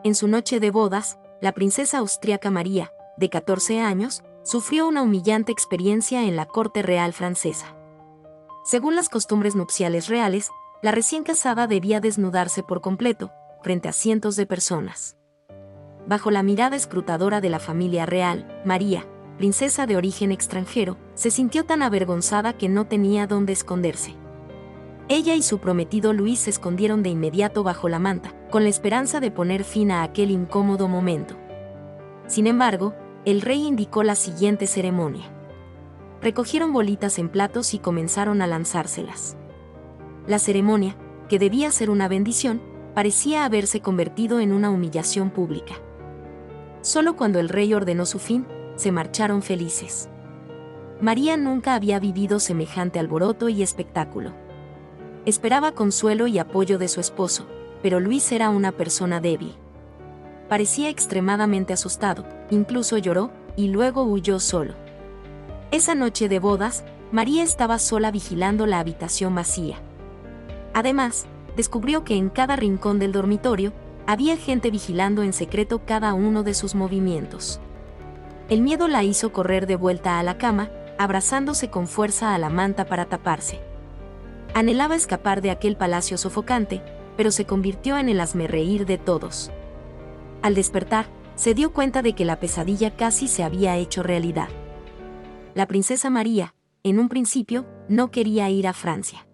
En su noche de bodas, la princesa austríaca María, de 14 años, sufrió una humillante experiencia en la corte real francesa. Según las costumbres nupciales reales, la recién casada debía desnudarse por completo, frente a cientos de personas. Bajo la mirada escrutadora de la familia real, María, princesa de origen extranjero, se sintió tan avergonzada que no tenía dónde esconderse. Ella y su prometido Luis se escondieron de inmediato bajo la manta, con la esperanza de poner fin a aquel incómodo momento. Sin embargo, el rey indicó la siguiente ceremonia. Recogieron bolitas en platos y comenzaron a lanzárselas. La ceremonia, que debía ser una bendición, parecía haberse convertido en una humillación pública. Solo cuando el rey ordenó su fin, se marcharon felices. María nunca había vivido semejante alboroto y espectáculo. Esperaba consuelo y apoyo de su esposo, pero Luis era una persona débil. Parecía extremadamente asustado, incluso lloró, y luego huyó solo. Esa noche de bodas, María estaba sola vigilando la habitación vacía. Además, descubrió que en cada rincón del dormitorio, había gente vigilando en secreto cada uno de sus movimientos. El miedo la hizo correr de vuelta a la cama, abrazándose con fuerza a la manta para taparse. Anhelaba escapar de aquel palacio sofocante, pero se convirtió en el hazmerreír de todos. Al despertar, se dio cuenta de que la pesadilla casi se había hecho realidad. La princesa María, en un principio, no quería ir a Francia.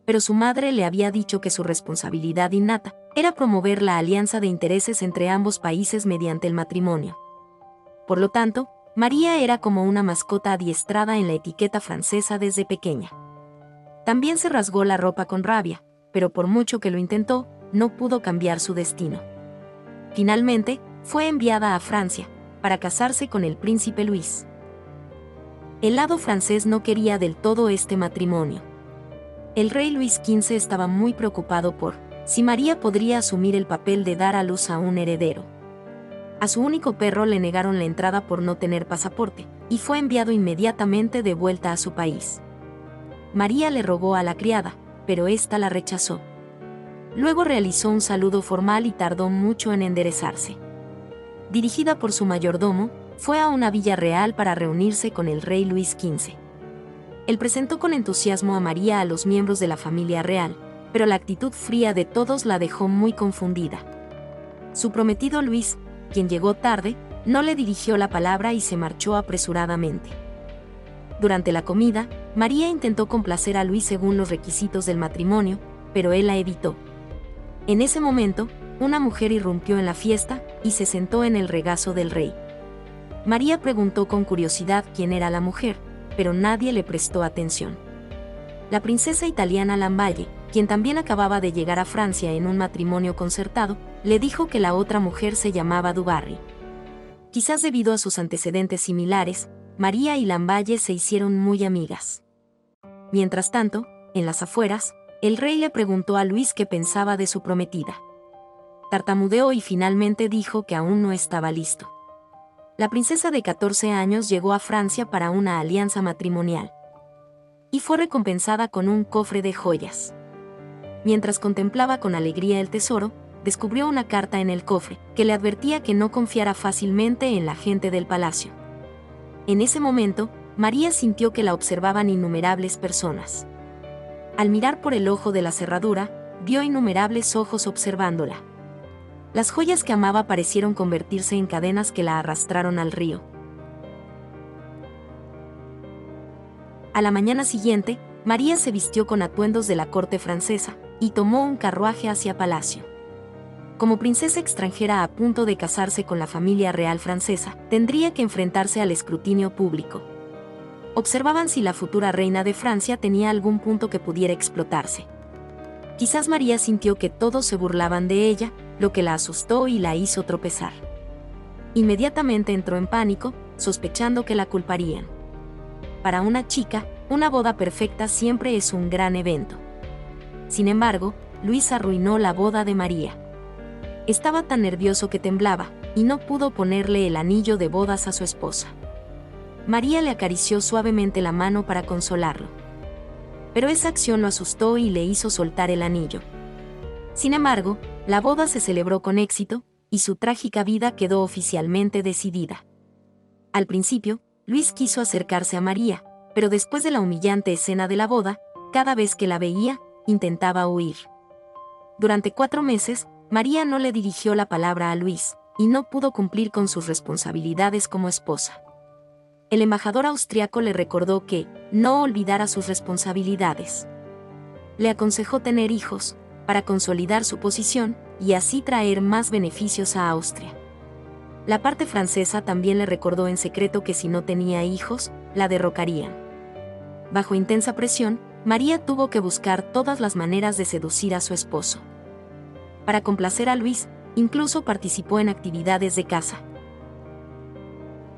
Pero su madre le había dicho que su responsabilidad innata era promover la alianza de intereses entre ambos países mediante el matrimonio. Por lo tanto, María era como una mascota adiestrada en la etiqueta francesa desde pequeña. También se rasgó la ropa con rabia, pero por mucho que lo intentó, no pudo cambiar su destino. Finalmente, fue enviada a Francia, para casarse con el príncipe Luis. El lado francés no quería del todo este matrimonio. El rey Luis XV estaba muy preocupado por si María podría asumir el papel de dar a luz a un heredero. A su único perro le negaron la entrada por no tener pasaporte, y fue enviado inmediatamente de vuelta a su país. María le rogó a la criada, pero ésta la rechazó. Luego realizó un saludo formal y tardó mucho en enderezarse. Dirigida por su mayordomo, fue a una villa real para reunirse con el rey Luis XV. Él presentó con entusiasmo a María a los miembros de la familia real, pero la actitud fría de todos la dejó muy confundida. Su prometido Luis, quien llegó tarde, no le dirigió la palabra y se marchó apresuradamente. Durante la comida, María intentó complacer a Luis según los requisitos del matrimonio, pero él la evitó. En ese momento, una mujer irrumpió en la fiesta y se sentó en el regazo del rey. María preguntó con curiosidad quién era la mujer, pero nadie le prestó atención. La princesa italiana Lamballe, quien también acababa de llegar a Francia en un matrimonio concertado, le dijo que la otra mujer se llamaba Dubarry. Quizás debido a sus antecedentes similares, María y Lamballe se hicieron muy amigas. Mientras tanto, en las afueras, el rey le preguntó a Luis qué pensaba de su prometida. Tartamudeó y finalmente dijo que aún no estaba listo. La princesa de 14 años llegó a Francia para una alianza matrimonial. Y fue recompensada con un cofre de joyas. Mientras contemplaba con alegría el tesoro, descubrió una carta en el cofre, que le advertía que no confiara fácilmente en la gente del palacio. En ese momento, María sintió que la observaban innumerables personas. Al mirar por el ojo de la cerradura, vio innumerables ojos observándola. Las joyas que amaba parecieron convertirse en cadenas que la arrastraron al río. A la mañana siguiente, María se vistió con atuendos de la corte francesa y tomó un carruaje hacia palacio. Como princesa extranjera a punto de casarse con la familia real francesa, tendría que enfrentarse al escrutinio público. Observaban si la futura reina de Francia tenía algún punto que pudiera explotarse. Quizás María sintió que todos se burlaban de ella, lo que la asustó y la hizo tropezar. Inmediatamente entró en pánico, sospechando que la culparían. Para una chica, una boda perfecta siempre es un gran evento. Sin embargo, Luis arruinó la boda de María. Estaba tan nervioso que temblaba, y no pudo ponerle el anillo de bodas a su esposa. María le acarició suavemente la mano para consolarlo. Pero esa acción lo asustó y le hizo soltar el anillo. Sin embargo, la boda se celebró con éxito, y su trágica vida quedó oficialmente decidida. Al principio, Luis quiso acercarse a María, pero después de la humillante escena de la boda, cada vez que la veía, intentaba huir. Durante 4 meses, María no le dirigió la palabra a Luis, y no pudo cumplir con sus responsabilidades como esposa. El embajador austriaco le recordó que no olvidara sus responsabilidades. Le aconsejó tener hijos, para consolidar su posición, y así traer más beneficios a Austria. La parte francesa también le recordó en secreto que si no tenía hijos, la derrocarían. Bajo intensa presión, María tuvo que buscar todas las maneras de seducir a su esposo. Para complacer a Luis, incluso participó en actividades de caza.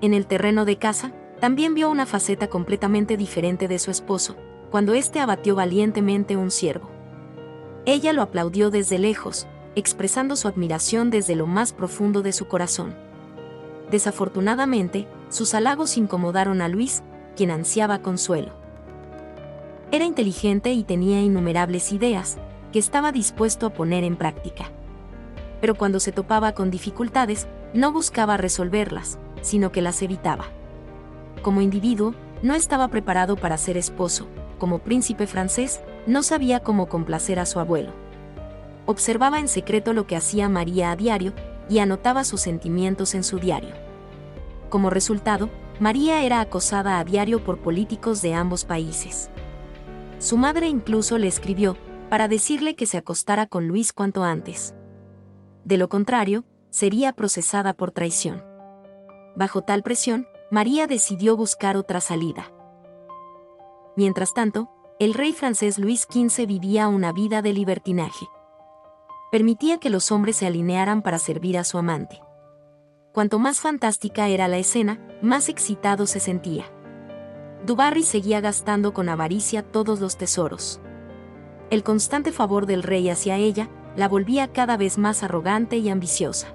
En el terreno de caza, también vio una faceta completamente diferente de su esposo, cuando éste abatió valientemente un ciervo. Ella lo aplaudió desde lejos, expresando su admiración desde lo más profundo de su corazón. Desafortunadamente, sus halagos incomodaron a Luis, quien ansiaba consuelo. Era inteligente y tenía innumerables ideas, que estaba dispuesto a poner en práctica. Pero cuando se topaba con dificultades, no buscaba resolverlas, sino que las evitaba. Como individuo, no estaba preparado para ser esposo. Como príncipe francés, no sabía cómo complacer a su abuelo. Observaba en secreto lo que hacía María a diario, y anotaba sus sentimientos en su diario. Como resultado, María era acosada a diario por políticos de ambos países. Su madre incluso le escribió, para decirle que se acostara con Luis cuanto antes. De lo contrario, sería procesada por traición. Bajo tal presión, María decidió buscar otra salida. Mientras tanto, el rey francés Luis XV vivía una vida de libertinaje. Permitía que los hombres se alinearan para servir a su amante. Cuanto más fantástica era la escena, más excitado se sentía. Du Barry seguía gastando con avaricia todos los tesoros. El constante favor del rey hacia ella la volvía cada vez más arrogante y ambiciosa.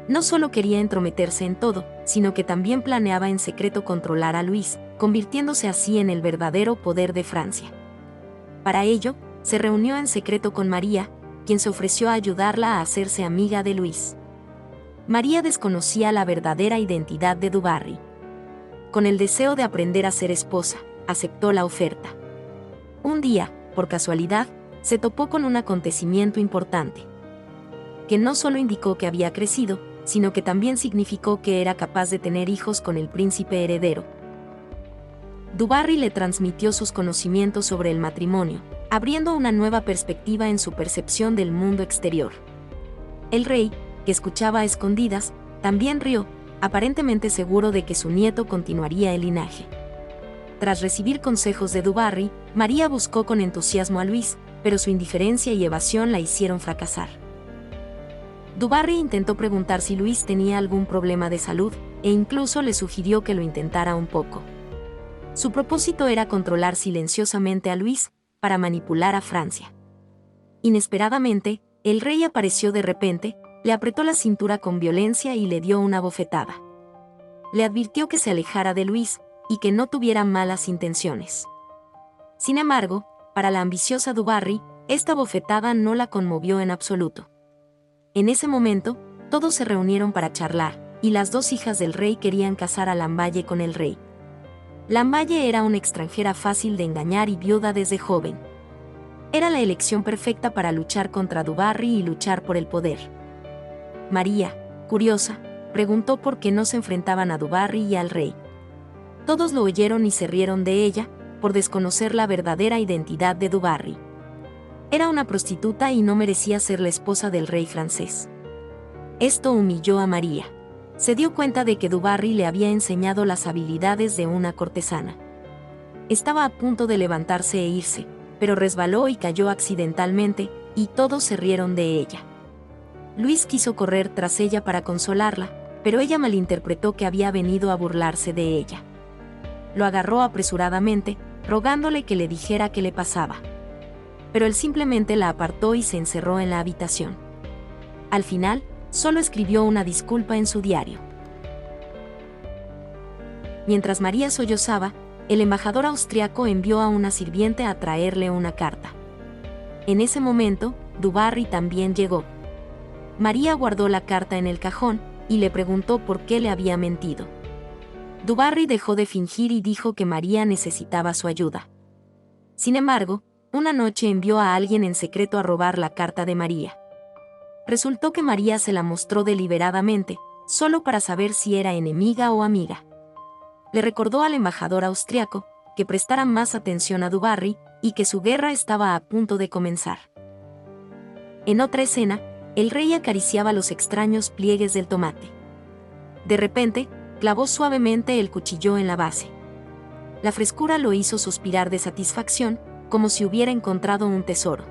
No solo quería entrometerse en todo, sino que también planeaba en secreto controlar a Luis, convirtiéndose así en el verdadero poder de Francia. Para ello, se reunió en secreto con María, quien se ofreció a ayudarla a hacerse amiga de Luis. María desconocía la verdadera identidad de Du Barry. Con el deseo de aprender a ser esposa, aceptó la oferta. Un día, por casualidad, se topó con un acontecimiento importante, que no solo indicó que había crecido, sino que también significó que era capaz de tener hijos con el príncipe heredero. Du Barry le transmitió sus conocimientos sobre el matrimonio, abriendo una nueva perspectiva en su percepción del mundo exterior. El rey, que escuchaba a escondidas, también rió, aparentemente seguro de que su nieto continuaría el linaje. Tras recibir consejos de Du Barry, María buscó con entusiasmo a Luis, pero su indiferencia y evasión la hicieron fracasar. Du Barry intentó preguntar si Luis tenía algún problema de salud, e incluso le sugirió que lo intentara un poco. Su propósito era controlar silenciosamente a Luis, para manipular a Francia. Inesperadamente, el rey apareció de repente, le apretó la cintura con violencia y le dio una bofetada. Le advirtió que se alejara de Luis, y que no tuviera malas intenciones. Sin embargo, para la ambiciosa Du Barry, esta bofetada no la conmovió en absoluto. En ese momento, todos se reunieron para charlar, y las 2 hijas del rey querían casar a Lamballe con el rey. Lamballe era una extranjera fácil de engañar y viuda desde joven. Era la elección perfecta para luchar contra Du Barry y luchar por el poder. María, curiosa, preguntó por qué no se enfrentaban a Du Barry y al rey. Todos lo oyeron y se rieron de ella, por desconocer la verdadera identidad de Du Barry. Era una prostituta y no merecía ser la esposa del rey francés. Esto humilló a María. Se dio cuenta de que Du Barry le había enseñado las habilidades de una cortesana. Estaba a punto de levantarse e irse, pero resbaló y cayó accidentalmente, y todos se rieron de ella. Luis quiso correr tras ella para consolarla, pero ella malinterpretó que había venido a burlarse de ella. Lo agarró apresuradamente, rogándole que le dijera qué le pasaba. Pero él simplemente la apartó y se encerró en la habitación. Al final, solo escribió una disculpa en su diario. Mientras María sollozaba, el embajador austriaco envió a una sirviente a traerle una carta. En ese momento, Du Barry también llegó. María guardó la carta en el cajón y le preguntó por qué le había mentido. Du Barry dejó de fingir y dijo que María necesitaba su ayuda. Sin embargo, una noche envió a alguien en secreto a robar la carta de María. Resultó que María se la mostró deliberadamente, solo para saber si era enemiga o amiga. Le recordó al embajador austriaco que prestara más atención a Du Barry y que su guerra estaba a punto de comenzar. En otra escena, el rey acariciaba los extraños pliegues del tomate. De repente, clavó suavemente el cuchillo en la base. La frescura lo hizo suspirar de satisfacción, como si hubiera encontrado un tesoro.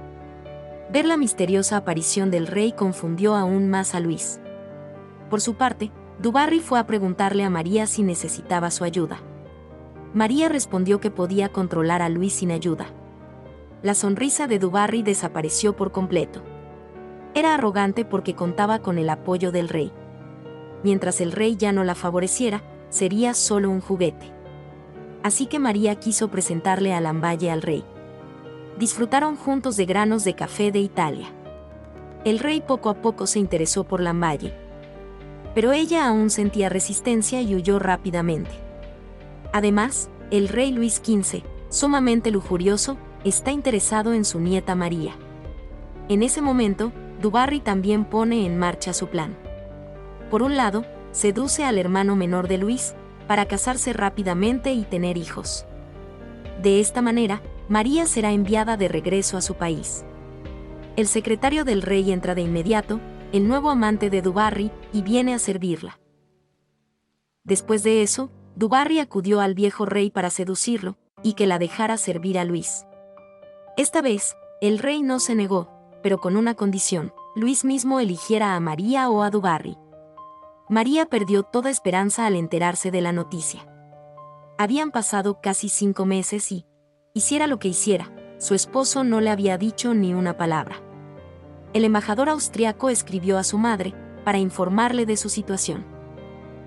Ver la misteriosa aparición del rey confundió aún más a Luis. Por su parte, Du Barry fue a preguntarle a María si necesitaba su ayuda. María respondió que podía controlar a Luis sin ayuda. La sonrisa de Du Barry desapareció por completo. Era arrogante porque contaba con el apoyo del rey. Mientras el rey ya no la favoreciera, sería solo un juguete. Así que María quiso presentarle a Lamballe al rey. Disfrutaron juntos de granos de café de Italia. El rey poco a poco se interesó por Lamballe. Pero ella aún sentía resistencia y huyó rápidamente. Además, el rey Luis XV, sumamente lujurioso, está interesado en su nieta María. En ese momento, Du Barry también pone en marcha su plan. Por un lado, seduce al hermano menor de Luis, para casarse rápidamente y tener hijos. De esta manera, María será enviada de regreso a su país. El secretario del rey entra de inmediato, el nuevo amante de Du Barry, y viene a servirla. Después de eso, Du Barry acudió al viejo rey para seducirlo, y que la dejara servir a Luis. Esta vez, el rey no se negó, pero con una condición: Luis mismo eligiera a María o a Du Barry. María perdió toda esperanza al enterarse de la noticia. Habían pasado casi 5 meses y, hiciera lo que hiciera, su esposo no le había dicho ni una palabra. El embajador austriaco escribió a su madre, para informarle de su situación.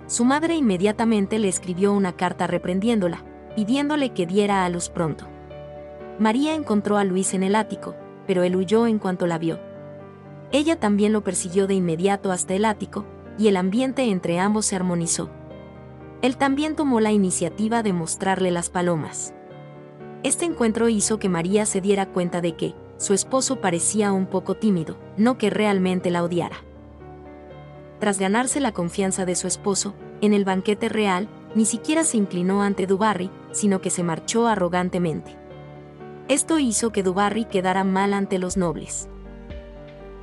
Su madre inmediatamente le escribió una carta reprendiéndola, pidiéndole que diera a luz pronto. María encontró a Luis en el ático, pero él huyó en cuanto la vio. Ella también lo persiguió de inmediato hasta el ático, y el ambiente entre ambos se armonizó. Él también tomó la iniciativa de mostrarle las palomas. Este encuentro hizo que María se diera cuenta de que su esposo parecía un poco tímido, no que realmente la odiara. Tras ganarse la confianza de su esposo, en el banquete real, ni siquiera se inclinó ante Du Barry, sino que se marchó arrogantemente. Esto hizo que Du Barry quedara mal ante los nobles.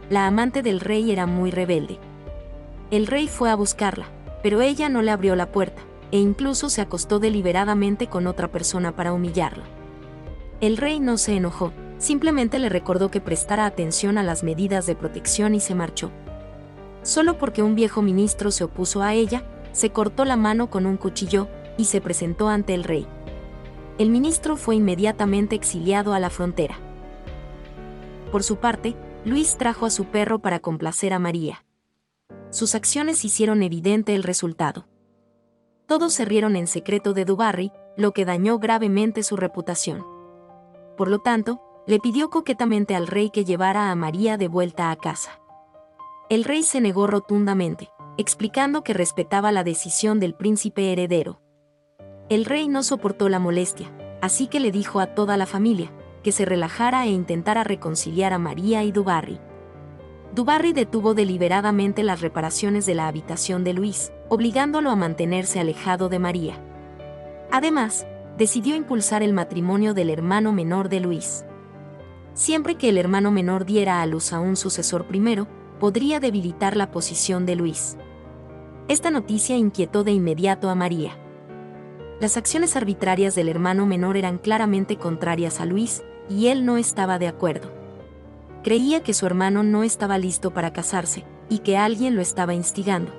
La amante del rey era muy rebelde. El rey fue a buscarla, pero ella no le abrió la puerta, e incluso se acostó deliberadamente con otra persona para humillarla. El rey no se enojó, simplemente le recordó que prestara atención a las medidas de protección y se marchó. Solo porque un viejo ministro se opuso a ella, se cortó la mano con un cuchillo y se presentó ante el rey. El ministro fue inmediatamente exiliado a la frontera. Por su parte, Luis trajo a su perro para complacer a María. Sus acciones hicieron evidente el resultado. Todos se rieron en secreto de Du Barry, lo que dañó gravemente su reputación. Por lo tanto, le pidió coquetamente al rey que llevara a María de vuelta a casa. El rey se negó rotundamente, explicando que respetaba la decisión del príncipe heredero. El rey no soportó la molestia, así que le dijo a toda la familia que se relajara e intentara reconciliar a María y Du Barry. Du Barry detuvo deliberadamente las reparaciones de la habitación de Luis, obligándolo a mantenerse alejado de María. Además, decidió impulsar el matrimonio del hermano menor de Luis. Siempre que el hermano menor diera a luz a un sucesor primero, podría debilitar la posición de Luis. Esta noticia inquietó de inmediato a María. Las acciones arbitrarias del hermano menor eran claramente contrarias a Luis, y él no estaba de acuerdo. Creía que su hermano no estaba listo para casarse, y que alguien lo estaba instigando.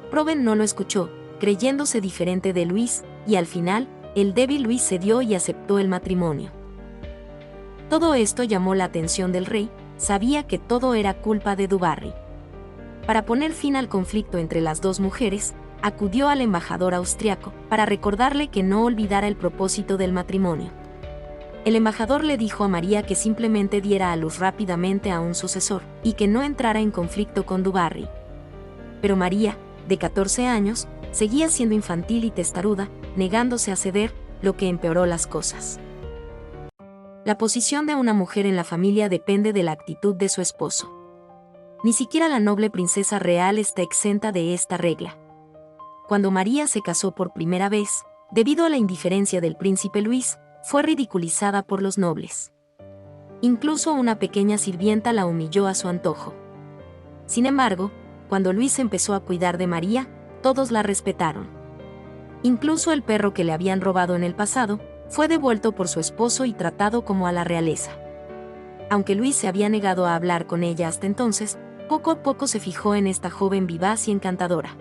Proben no lo escuchó, creyéndose diferente de Luis, y al final, el débil Luis cedió y aceptó el matrimonio. Todo esto llamó la atención del rey, sabía que todo era culpa de Du Barry. Para poner fin al conflicto entre las dos mujeres, acudió al embajador austriaco, para recordarle que no olvidara el propósito del matrimonio. El embajador le dijo a María que simplemente diera a luz rápidamente a un sucesor, y que no entrara en conflicto con du Barry. Pero María, de 14 años, seguía siendo infantil y testaruda, negándose a ceder, lo que empeoró las cosas. La posición de una mujer en la familia depende de la actitud de su esposo. Ni siquiera la noble princesa real está exenta de esta regla. Cuando María se casó por primera vez, debido a la indiferencia del príncipe Luis, fue ridiculizada por los nobles. Incluso una pequeña sirvienta la humilló a su antojo. Sin embargo, cuando Luis empezó a cuidar de María, todos la respetaron. Incluso el perro que le habían robado en el pasado, fue devuelto por su esposo y tratado como a la realeza. Aunque Luis se había negado a hablar con ella hasta entonces, poco a poco se fijó en esta joven vivaz y encantadora.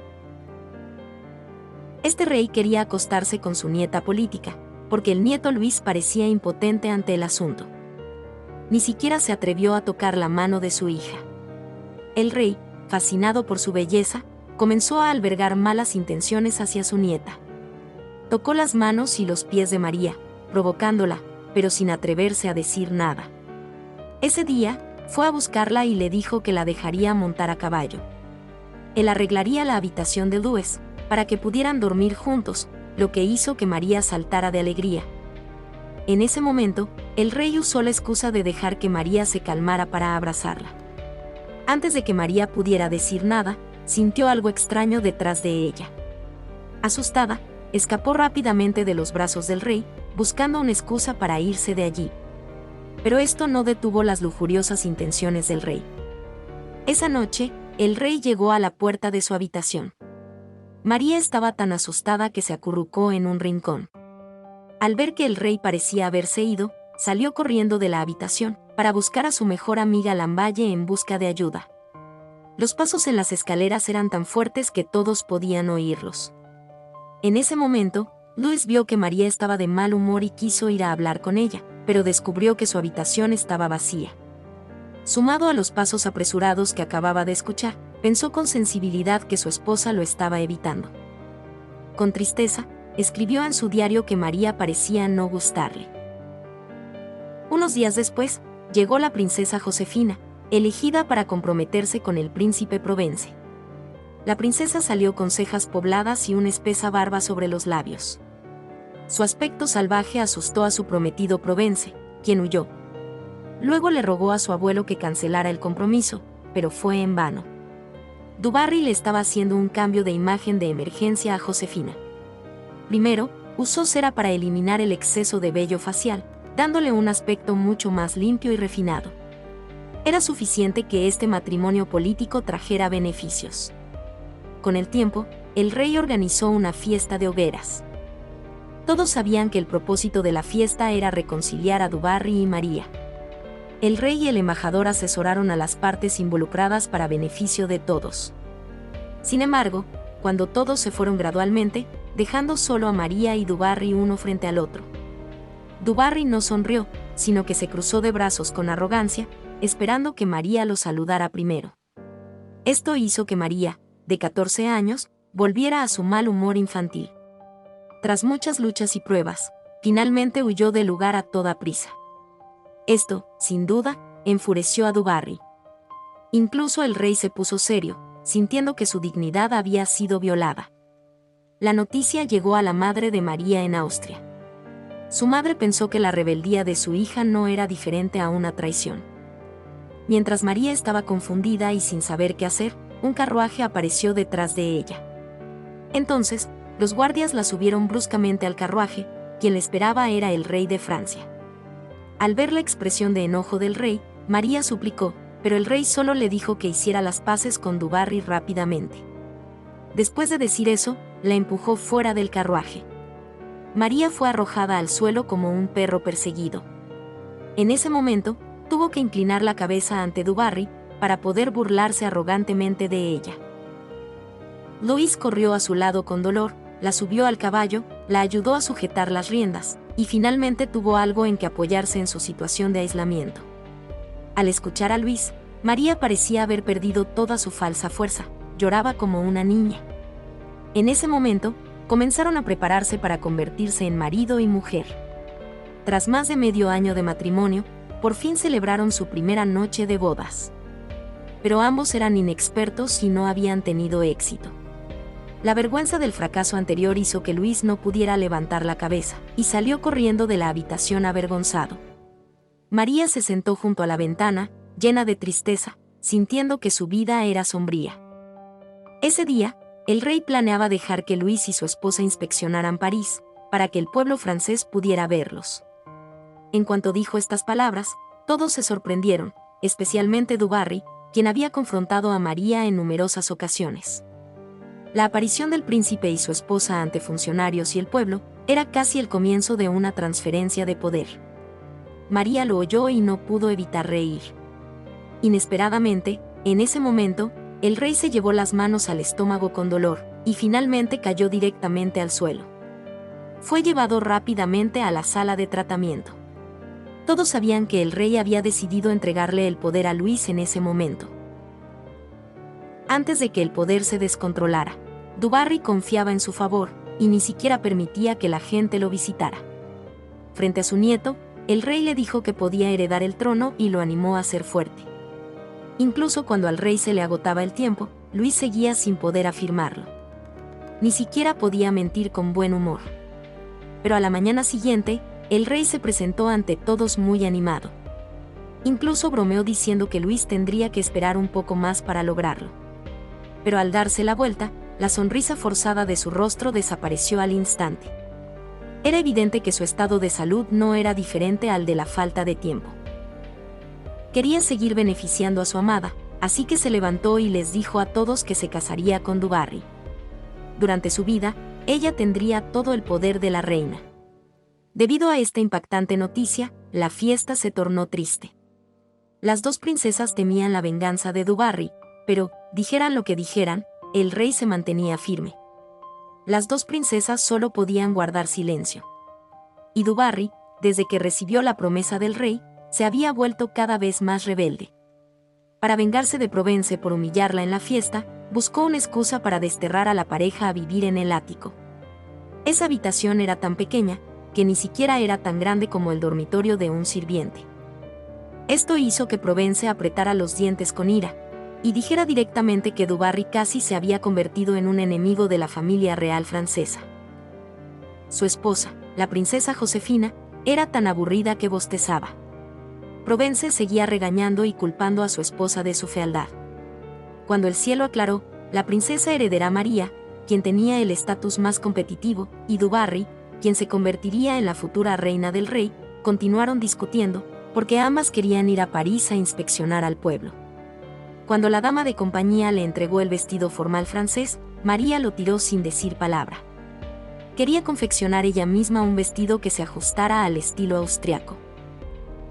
Este rey quería acostarse con su nieta política, porque el nieto Luis parecía impotente ante el asunto. Ni siquiera se atrevió a tocar la mano de su hija. El rey, fascinado por su belleza, comenzó a albergar malas intenciones hacia su nieta. Tocó las manos y los pies de María, provocándola, pero sin atreverse a decir nada. Ese día, fue a buscarla y le dijo que la dejaría montar a caballo. Él arreglaría la habitación de Luis, para que pudieran dormir juntos, lo que hizo que María saltara de alegría. En ese momento, el rey usó la excusa de dejar que María se calmara para abrazarla. Antes de que María pudiera decir nada, sintió algo extraño detrás de ella. Asustada, escapó rápidamente de los brazos del rey, buscando una excusa para irse de allí. Pero esto no detuvo las lujuriosas intenciones del rey. Esa noche, el rey llegó a la puerta de su habitación. María estaba tan asustada que se acurrucó en un rincón. Al ver que el rey parecía haberse ido, salió corriendo de la habitación, para buscar a su mejor amiga Lamballe en busca de ayuda. Los pasos en las escaleras eran tan fuertes que todos podían oírlos. En ese momento, Luis vio que María estaba de mal humor y quiso ir a hablar con ella, pero descubrió que su habitación estaba vacía. Sumado a los pasos apresurados que acababa de escuchar, pensó con sensibilidad que su esposa lo estaba evitando. Con tristeza, escribió en su diario que María parecía no gustarle. Unos días después, llegó la princesa Josefina, elegida para comprometerse con el príncipe Provence. La princesa salió con cejas pobladas y una espesa barba sobre los labios. Su aspecto salvaje asustó a su prometido Provence, quien huyó. Luego le rogó a su abuelo que cancelara el compromiso, pero fue en vano. Du Barry le estaba haciendo un cambio de imagen de emergencia a Josefina. Primero, usó cera para eliminar el exceso de vello facial, dándole un aspecto mucho más limpio y refinado. Era suficiente que este matrimonio político trajera beneficios. Con el tiempo, el rey organizó una fiesta de hogueras. Todos sabían que el propósito de la fiesta era reconciliar a Du Barry y María. El rey y el embajador asesoraron a las partes involucradas para beneficio de todos. Sin embargo, cuando todos se fueron gradualmente, dejando solo a María y Du Barry uno frente al otro. Du Barry no sonrió, sino que se cruzó de brazos con arrogancia, esperando que María lo saludara primero. Esto hizo que María, de 14 años, volviera a su mal humor infantil. Tras muchas luchas y pruebas, finalmente huyó del lugar a toda prisa. Esto, sin duda, enfureció a Du Barry. Incluso el rey se puso serio, sintiendo que su dignidad había sido violada. La noticia llegó a la madre de María en Austria. Su madre pensó que la rebeldía de su hija no era diferente a una traición. Mientras María estaba confundida y sin saber qué hacer, un carruaje apareció detrás de ella. Entonces, los guardias la subieron bruscamente al carruaje, quien la esperaba era el rey de Francia. Al ver la expresión de enojo del rey, María suplicó, pero el rey solo le dijo que hiciera las paces con Du Barry rápidamente. Después de decir eso, la empujó fuera del carruaje. María fue arrojada al suelo como un perro perseguido. En ese momento, tuvo que inclinar la cabeza ante Du Barry, para poder burlarse arrogantemente de ella. Luis corrió a su lado con dolor, la subió al caballo, la ayudó a sujetar las riendas, y finalmente tuvo algo en que apoyarse en su situación de aislamiento. Al escuchar a Luis, María parecía haber perdido toda su falsa fuerza, lloraba como una niña. En ese momento, comenzaron a prepararse para convertirse en marido y mujer. tras más de medio año de matrimonio, por fin celebraron su primera noche de bodas. Pero ambos eran inexpertos y no habían tenido éxito. La vergüenza del fracaso anterior hizo que Luis no pudiera levantar la cabeza, y salió corriendo de la habitación avergonzado. María se sentó junto a la ventana, llena de tristeza, sintiendo que su vida era sombría. Ese día, el rey planeaba dejar que Luis y su esposa inspeccionaran París, para que el pueblo francés pudiera verlos. En cuanto dijo estas palabras, todos se sorprendieron, especialmente Du Barry, quien había confrontado a María en numerosas ocasiones. La aparición del príncipe y su esposa ante funcionarios y el pueblo era casi el comienzo de una transferencia de poder. María lo oyó y no pudo evitar reír. Inesperadamente, en ese momento, el rey se llevó las manos al estómago con dolor, y finalmente cayó directamente al suelo. Fue llevado rápidamente a la sala de tratamiento. Todos sabían que el rey había decidido entregarle el poder a Luis en ese momento. Antes de que el poder se descontrolara, Du Barry confiaba en su favor, y ni siquiera permitía que la gente lo visitara. Frente a su nieto, el rey le dijo que podía heredar el trono y lo animó a ser fuerte. Incluso cuando al rey se le agotaba el tiempo, Luis seguía sin poder afirmarlo. Ni siquiera podía mentir con buen humor. Pero a la mañana siguiente, el rey se presentó ante todos muy animado. Incluso bromeó diciendo que Luis tendría que esperar un poco más para lograrlo. Pero al darse la vuelta, la sonrisa forzada de su rostro desapareció al instante. Era evidente que su estado de salud no era diferente al de la falta de tiempo. Quería seguir beneficiando a su amada, así que se levantó y les dijo a todos que se casaría con Du Barry. Durante su vida, ella tendría todo el poder de la reina. Debido a esta impactante noticia, la fiesta se tornó triste. Las dos princesas temían la venganza de Du Barry, pero, dijeran lo que dijeran, el rey se mantenía firme. Las dos princesas solo podían guardar silencio. Y Du Barry, desde que recibió la promesa del rey, se había vuelto cada vez más rebelde. Para vengarse de Provence por humillarla en la fiesta, buscó una excusa para desterrar a la pareja a vivir en el ático. Esa habitación era tan pequeña, que ni siquiera era tan grande como el dormitorio de un sirviente. Esto hizo que Provence apretara los dientes con ira, y dijera directamente que Du Barry casi se había convertido en un enemigo de la familia real francesa. Su esposa, la princesa Josefina, era tan aburrida que bostezaba. Provence seguía regañando y culpando a su esposa de su fealdad. Cuando el cielo aclaró, la princesa heredará a María, quien tenía el estatus más competitivo, y Du Barry, quien se convertiría en la futura reina del rey, continuaron discutiendo, porque ambas querían ir a París a inspeccionar al pueblo. Cuando la dama de compañía le entregó el vestido formal francés, María lo tiró sin decir palabra. Quería confeccionar ella misma un vestido que se ajustara al estilo austriaco.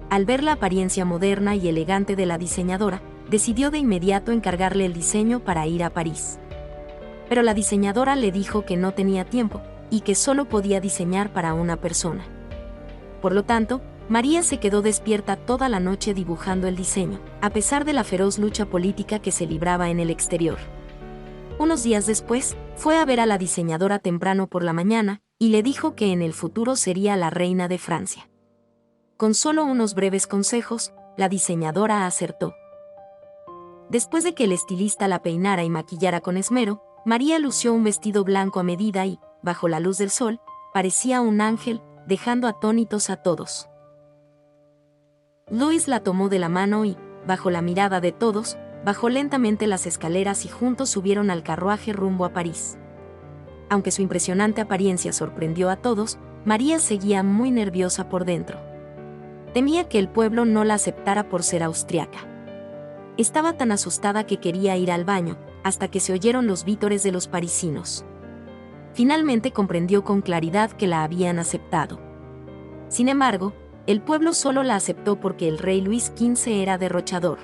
Al ver la apariencia moderna y elegante de la diseñadora, decidió de inmediato encargarle el diseño para ir a París. Pero la diseñadora le dijo que no tenía tiempo, y que solo podía diseñar para una persona. Por lo tanto, María se quedó despierta toda la noche dibujando el diseño, a pesar de la feroz lucha política que se libraba en el exterior. Unos días después, fue a ver a la diseñadora temprano por la mañana, y le dijo que en el futuro sería la reina de Francia. Con solo unos breves consejos, la diseñadora acertó. Después de que el estilista la peinara y maquillara con esmero, María lució un vestido blanco a medida y, bajo la luz del sol, parecía un ángel, dejando atónitos a todos. Luis la tomó de la mano y, bajo la mirada de todos, bajó lentamente las escaleras y juntos subieron al carruaje rumbo a París. Aunque su impresionante apariencia sorprendió a todos, María seguía muy nerviosa por dentro. Temía que el pueblo no la aceptara por ser austriaca. Estaba tan asustada que quería ir al baño, hasta que se oyeron los vítores de los parisinos. Finalmente comprendió con claridad que la habían aceptado. Sin embargo, el pueblo solo la aceptó porque el rey Luis XV era derrochador.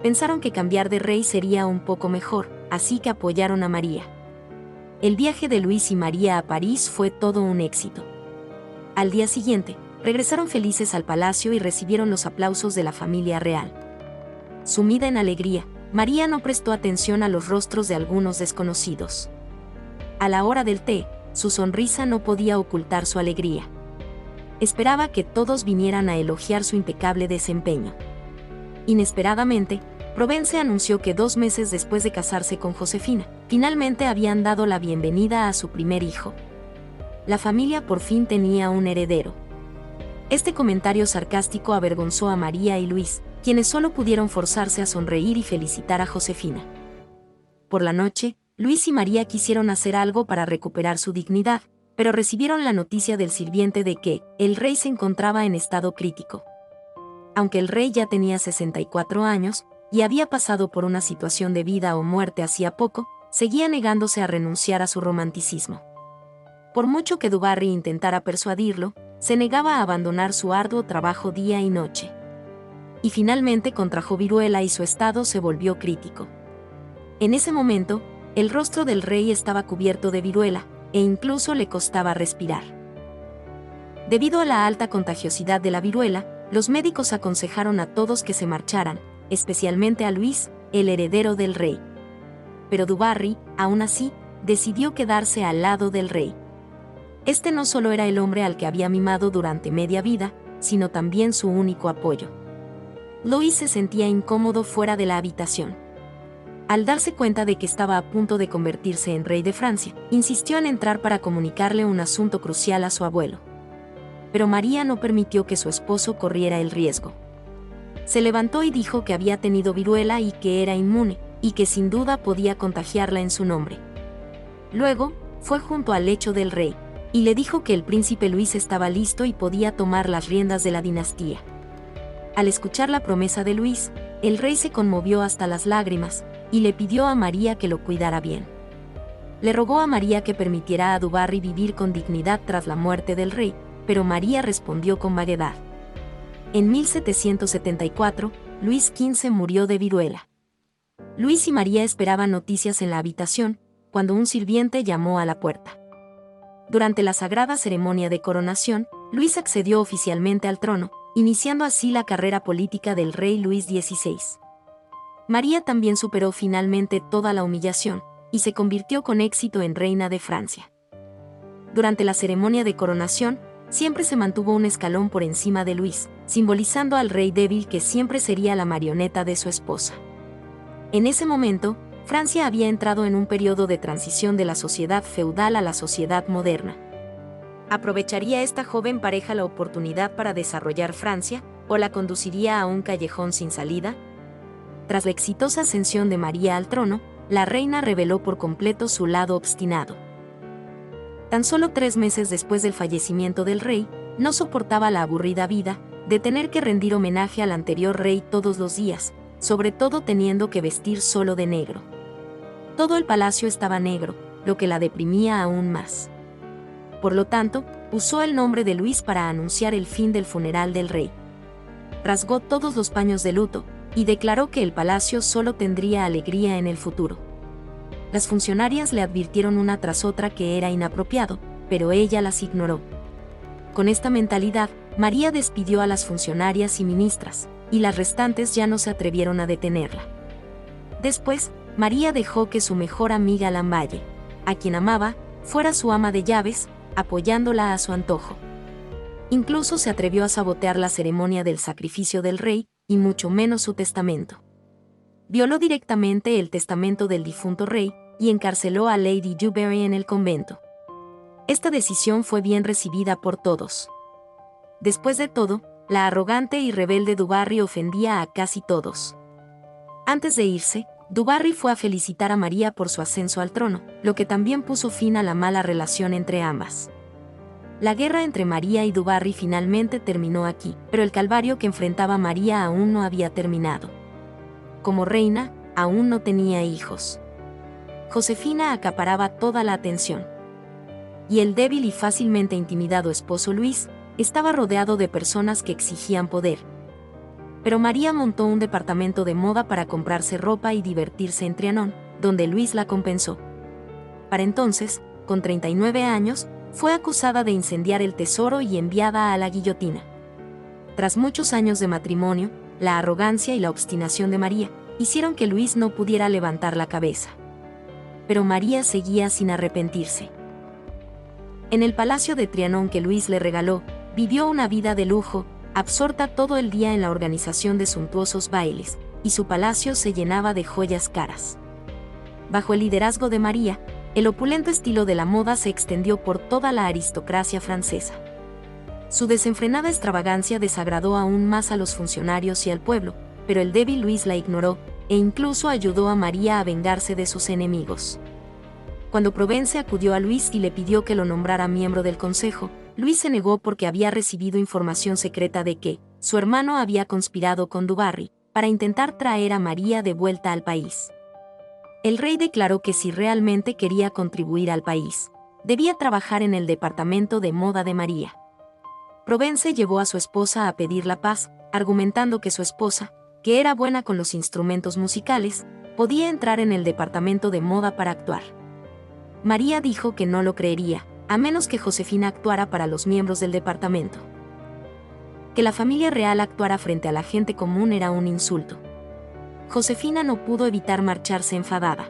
Pensaron que cambiar de rey sería un poco mejor, así que apoyaron a María. El viaje de Luis y María a París fue todo un éxito. Al día siguiente, regresaron felices al palacio y recibieron los aplausos de la familia real. Sumida en alegría, María no prestó atención a los rostros de algunos desconocidos. A la hora del té, su sonrisa no podía ocultar su alegría. esperaba que todos vinieran a elogiar su impecable desempeño. Inesperadamente, Provence anunció que 2 meses después de casarse con Josefina, finalmente habían dado la bienvenida a su primer hijo. La familia por fin tenía un heredero. Este comentario sarcástico avergonzó a María y Luis, quienes solo pudieron forzarse a sonreír y felicitar a Josefina. Por la noche, Luis y María quisieron hacer algo para recuperar su dignidad, pero recibieron la noticia del sirviente de que el rey se encontraba en estado crítico. Aunque el rey ya tenía 64 años, y había pasado por una situación de vida o muerte hacía poco, seguía negándose a renunciar a su romanticismo. Por mucho que du Barry intentara persuadirlo, se negaba a abandonar su arduo trabajo día y noche. Y finalmente contrajo viruela y su estado se volvió crítico. En ese momento, el rostro del rey estaba cubierto de viruela, e incluso le costaba respirar. Debido a la alta contagiosidad de la viruela, los médicos aconsejaron a todos que se marcharan, especialmente a Luis, el heredero del rey. Pero du Barry, aún así, decidió quedarse al lado del rey. Este no solo era el hombre al que había mimado durante media vida, sino también su único apoyo. Louis se sentía incómodo fuera de la habitación. Al darse cuenta de que estaba a punto de convertirse en rey de Francia, insistió en entrar para comunicarle un asunto crucial a su abuelo. Pero María no permitió que su esposo corriera el riesgo. Se levantó y dijo que había tenido viruela y que era inmune, y que sin duda podía contagiarla en su nombre. Luego, fue junto al lecho del rey, y le dijo que el príncipe Luis estaba listo y podía tomar las riendas de la dinastía. Al escuchar la promesa de Luis, el rey se conmovió hasta las lágrimas, y le pidió a María que lo cuidara bien. Le rogó a María que permitiera a du Barry vivir con dignidad tras la muerte del rey, pero María respondió con vaguedad. En 1774, Luis XV murió de viruela. Luis y María esperaban noticias en la habitación, cuando un sirviente llamó a la puerta. Durante la sagrada ceremonia de coronación, Luis accedió oficialmente al trono, iniciando así la carrera política del rey Luis XVI. María también superó finalmente toda la humillación, y se convirtió con éxito en reina de Francia. Durante la ceremonia de coronación, siempre se mantuvo un escalón por encima de Luis, simbolizando al rey débil que siempre sería la marioneta de su esposa. En ese momento, Francia había entrado en un periodo de transición de la sociedad feudal a la sociedad moderna. ¿Aprovecharía esta joven pareja la oportunidad para desarrollar Francia, o la conduciría a un callejón sin salida? Tras la exitosa ascensión de María al trono, la reina reveló por completo su lado obstinado. Tan solo 3 meses después del fallecimiento del rey, no soportaba la aburrida vida de tener que rendir homenaje al anterior rey todos los días, sobre todo teniendo que vestir solo de negro. Todo el palacio estaba negro, lo que la deprimía aún más. Por lo tanto, usó el nombre de Luis para anunciar el fin del funeral del rey. Rasgó todos los paños de luto, y declaró que el palacio solo tendría alegría en el futuro. Las funcionarias le advirtieron una tras otra que era inapropiado, pero ella las ignoró. Con esta mentalidad, María despidió a las funcionarias y ministras, y las restantes ya no se atrevieron a detenerla. Después, María dejó que su mejor amiga Lamballe, a quien amaba, fuera su ama de llaves, apoyándola a su antojo. Incluso se atrevió a sabotear la ceremonia del sacrificio del rey, y mucho menos su testamento. Violó directamente el testamento del difunto rey, y encarceló a Lady Dewberry en el convento. Esta decisión fue bien recibida por todos. Después de todo, la arrogante y rebelde du Barry ofendía a casi todos. Antes de irse, du Barry fue a felicitar a María por su ascenso al trono, lo que también puso fin a la mala relación entre ambas. La guerra entre María y du Barry finalmente terminó aquí, pero el calvario que enfrentaba María aún no había terminado. Como reina, aún no tenía hijos. Josefina acaparaba toda la atención. Y el débil y fácilmente intimidado esposo Luis estaba rodeado de personas que exigían poder. Pero María montó un departamento de moda para comprarse ropa y divertirse en Trianon, donde Luis la compensó. Para entonces, con 39 años, fue acusada de incendiar el tesoro y enviada a la guillotina. Tras muchos años de matrimonio, la arrogancia y la obstinación de María hicieron que Luis no pudiera levantar la cabeza. Pero María seguía sin arrepentirse. En el palacio de Trianon que Luis le regaló, Vivió una vida de lujo, absorta todo el día en la organización de suntuosos bailes, y su palacio se llenaba de joyas caras. Bajo el liderazgo de María, el opulento estilo de la moda se extendió por toda la aristocracia francesa. Su desenfrenada extravagancia desagradó aún más a los funcionarios y al pueblo, pero el débil Luis la ignoró, e incluso ayudó a María a vengarse de sus enemigos. Cuando Provence acudió a Luis y le pidió que lo nombrara miembro del consejo, Luis se negó porque había recibido información secreta de que su hermano había conspirado con Du Barry para intentar traer a María de vuelta al país. El rey declaró que si realmente quería contribuir al país, debía trabajar en el departamento de moda de María. Provence llevó a su esposa a pedir la paz, argumentando que su esposa, que era buena con los instrumentos musicales, podía entrar en el departamento de moda para actuar. María dijo que no lo creería, a menos que Josefina actuara para los miembros del departamento. Que la familia real actuara frente a la gente común era un insulto. Josefina no pudo evitar marcharse enfadada.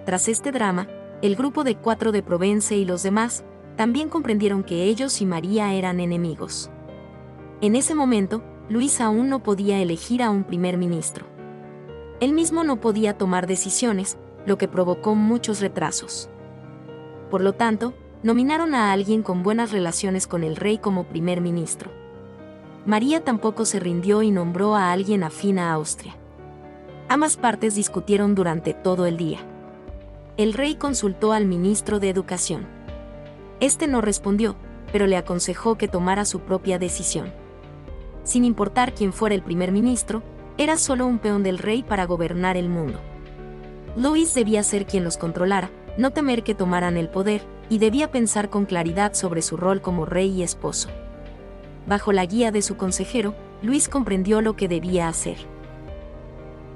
Tras este drama, el grupo de 4 de Provence y los demás también comprendieron que ellos y María eran enemigos. En ese momento, Luis aún no podía elegir a un primer ministro. Él mismo no podía tomar decisiones, lo que provocó muchos retrasos. Por lo tanto, nominaron a alguien con buenas relaciones con el rey como primer ministro. María tampoco se rindió y nombró a alguien afín a Austria. Ambas partes discutieron durante todo el día. El rey consultó al ministro de Educación. Este no respondió, pero le aconsejó que tomara su propia decisión. Sin importar quién fuera el primer ministro, era solo un peón del rey para gobernar el mundo. Luis debía ser quien los controlara, no temer que tomaran el poder, y debía pensar con claridad sobre su rol como rey y esposo. Bajo la guía de su consejero, Luis comprendió lo que debía hacer.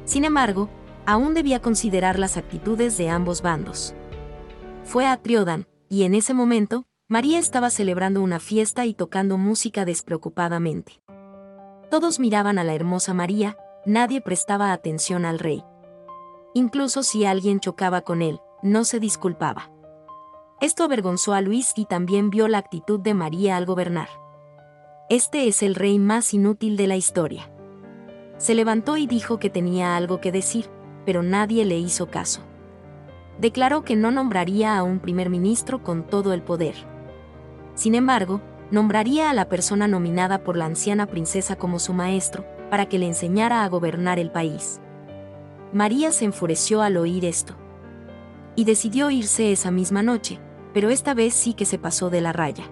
Sin embargo, aún debía considerar las actitudes de ambos bandos. Fue a Triodan, y en ese momento, María estaba celebrando una fiesta y tocando música despreocupadamente. Todos miraban a la hermosa María, nadie prestaba atención al rey. Incluso si alguien chocaba con él, no se disculpaba. Esto avergonzó a Luis y también vio la actitud de María al gobernar. Este es el rey más inútil de la historia. Se levantó y dijo que tenía algo que decir, pero nadie le hizo caso. Declaró que no nombraría a un primer ministro con todo el poder. Sin embargo, nombraría a la persona nominada por la anciana princesa como su maestro, para que le enseñara a gobernar el país. María se enfureció al oír esto. Y decidió irse esa misma noche, pero esta vez sí que se pasó de la raya.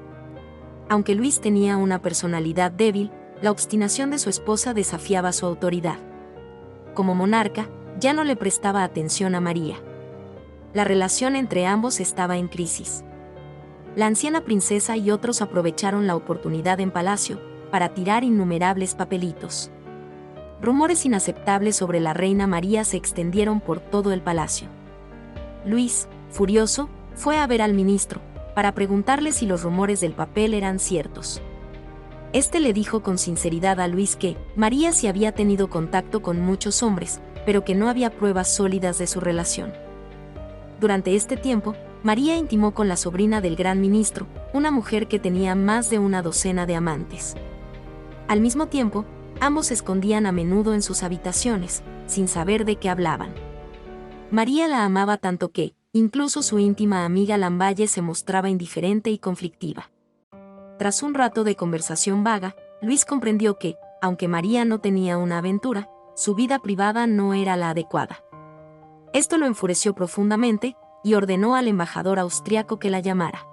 Aunque Luis tenía una personalidad débil, la obstinación de su esposa desafiaba su autoridad. Como monarca, ya no le prestaba atención a María. La relación entre ambos estaba en crisis. La anciana princesa y otros aprovecharon la oportunidad en palacio para tirar innumerables papelitos. Rumores inaceptables sobre la reina María se extendieron por todo el palacio. Luis, furioso, fue a ver al ministro, para preguntarle si los rumores del papel eran ciertos. Este le dijo con sinceridad a Luis que María sí había tenido contacto con muchos hombres, pero que no había pruebas sólidas de su relación. Durante este tiempo, María intimó con la sobrina del gran ministro, una mujer que tenía más de una docena de amantes. Al mismo tiempo, ambos se escondían a menudo en sus habitaciones, sin saber de qué hablaban. María la amaba tanto que, incluso su íntima amiga Lamballe se mostraba indiferente y conflictiva. Tras un rato de conversación vaga, Luis comprendió que, aunque María no tenía una aventura, su vida privada no era la adecuada. Esto lo enfureció profundamente, y ordenó al embajador austriaco que la llamara.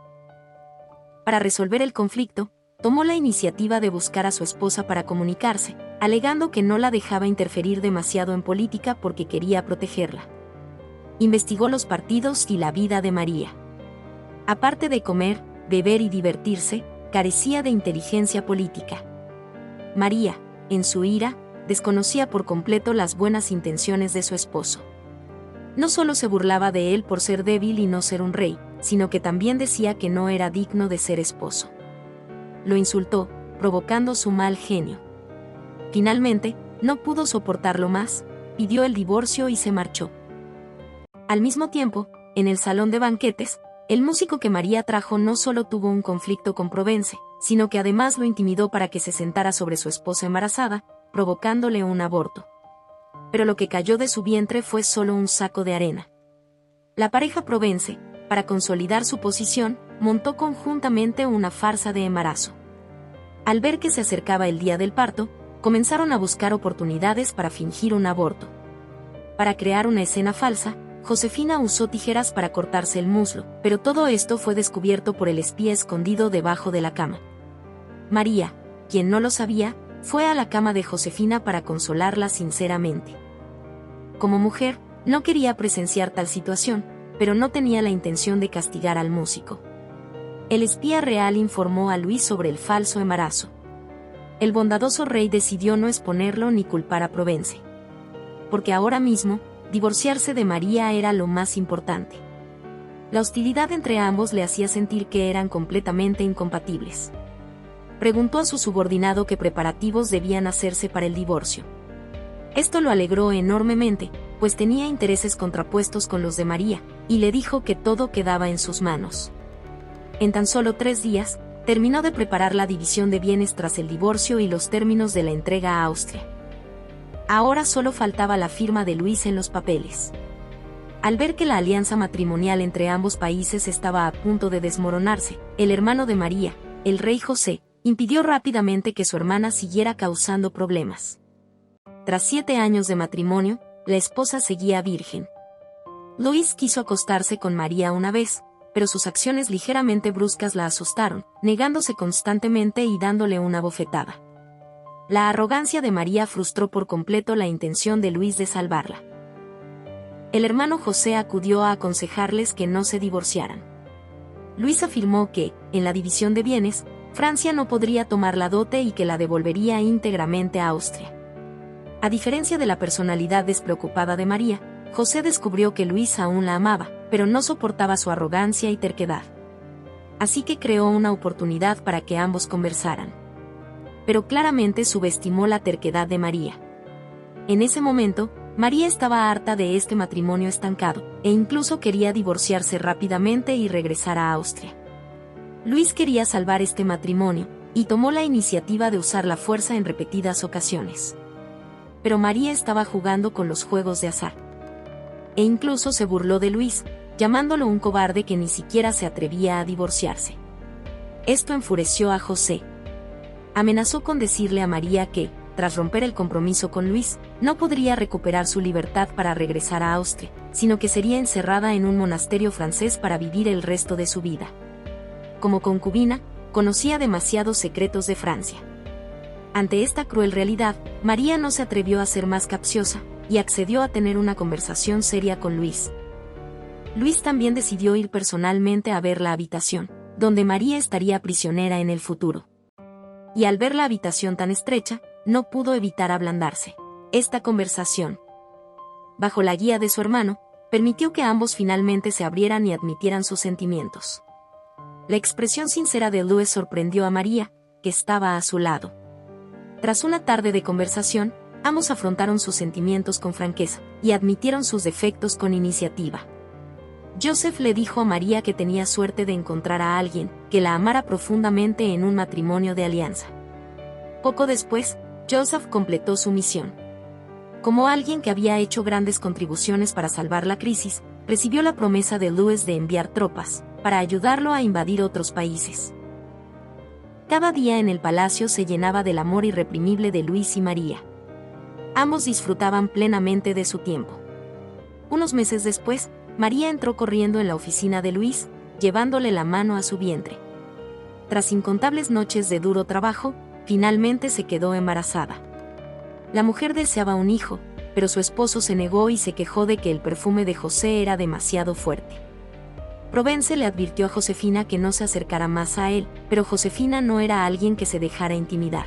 Para resolver el conflicto, tomó la iniciativa de buscar a su esposa para comunicarse, alegando que no la dejaba interferir demasiado en política porque quería protegerla. Investigó los partidos y la vida de María. Aparte de comer, beber y divertirse, carecía de inteligencia política. María, en su ira, desconocía por completo las buenas intenciones de su esposo. No solo se burlaba de él por ser débil y no ser un rey, sino que también decía que no era digno de ser esposo. Lo insultó, provocando su mal genio. Finalmente, no pudo soportarlo más, pidió el divorcio y se marchó. Al mismo tiempo, en el salón de banquetes, el músico que María trajo no solo tuvo un conflicto con Provence, sino que además lo intimidó para que se sentara sobre su esposa embarazada, provocándole un aborto. Pero lo que cayó de su vientre fue solo un saco de arena. La pareja Provence, para consolidar su posición, montó conjuntamente una farsa de embarazo. Al ver que se acercaba el día del parto, comenzaron a buscar oportunidades para fingir un aborto. Para crear una escena falsa, Josefina usó tijeras para cortarse el muslo, pero todo esto fue descubierto por el espía escondido debajo de la cama. María, quien no lo sabía, fue a la cama de Josefina para consolarla sinceramente. Como mujer, no quería presenciar tal situación, pero no tenía la intención de castigar al músico. El espía real informó a Luis sobre el falso embarazo. El bondadoso rey decidió no exponerlo ni culpar a Provence. Porque ahora mismo, divorciarse de María era lo más importante. La hostilidad entre ambos le hacía sentir que eran completamente incompatibles. Preguntó a su subordinado qué preparativos debían hacerse para el divorcio. Esto lo alegró enormemente, pues tenía intereses contrapuestos con los de María, y le dijo que todo quedaba en sus manos. En tan solo 3 días, terminó de preparar la división de bienes tras el divorcio y los términos de la entrega a Austria. Ahora solo faltaba la firma de Luis en los papeles. Al ver que la alianza matrimonial entre ambos países estaba a punto de desmoronarse, el hermano de María, el rey José, impidió rápidamente que su hermana siguiera causando problemas. Tras 7 años de matrimonio, la esposa seguía virgen. Luis quiso acostarse con María una vez, pero sus acciones ligeramente bruscas la asustaron, negándose constantemente y dándole una bofetada. La arrogancia de María frustró por completo la intención de Luis de salvarla. El hermano José acudió a aconsejarles que no se divorciaran. Luis afirmó que, en la división de bienes, Francia no podría tomar la dote y que la devolvería íntegramente a Austria. A diferencia de la personalidad despreocupada de María, José descubrió que Luis aún la amaba, pero no soportaba su arrogancia y terquedad. Así que creó una oportunidad para que ambos conversaran. Pero claramente subestimó la terquedad de María. En ese momento, María estaba harta de este matrimonio estancado, e incluso quería divorciarse rápidamente y regresar a Austria. Luis quería salvar este matrimonio, y tomó la iniciativa de usar la fuerza en repetidas ocasiones. Pero María estaba jugando con los juegos de azar. E incluso se burló de Luis, llamándolo un cobarde que ni siquiera se atrevía a divorciarse. Esto enfureció a José. Amenazó con decirle a María que, tras romper el compromiso con Luis, no podría recuperar su libertad para regresar a Austria, sino que sería encerrada en un monasterio francés para vivir el resto de su vida. Como concubina, conocía demasiados secretos de Francia. Ante esta cruel realidad, María no se atrevió a ser más capciosa, y accedió a tener una conversación seria con Luis. Luis también decidió ir personalmente a ver la habitación, donde María estaría prisionera en el futuro. Y al ver la habitación tan estrecha, no pudo evitar ablandarse. Esta conversación, bajo la guía de su hermano, permitió que ambos finalmente se abrieran y admitieran sus sentimientos. La expresión sincera de Luis sorprendió a María, que estaba a su lado. Tras una tarde de conversación, ambos afrontaron sus sentimientos con franqueza, y admitieron sus defectos con iniciativa. Joseph le dijo a María que tenía suerte de encontrar a alguien que la amara profundamente en un matrimonio de alianza. Poco después, Joseph completó su misión. Como alguien que había hecho grandes contribuciones para salvar la crisis, recibió la promesa de Luis de enviar tropas para ayudarlo a invadir otros países. Cada día en el palacio se llenaba del amor irreprimible de Luis y María. Ambos disfrutaban plenamente de su tiempo. Unos meses después, María entró corriendo en la oficina de Luis, llevándole la mano a su vientre. Tras incontables noches de duro trabajo, finalmente se quedó embarazada. La mujer deseaba un hijo, pero su esposo se negó y se quejó de que el perfume de José era demasiado fuerte. Provence le advirtió a Josefina que no se acercara más a él, pero Josefina no era alguien que se dejara intimidar.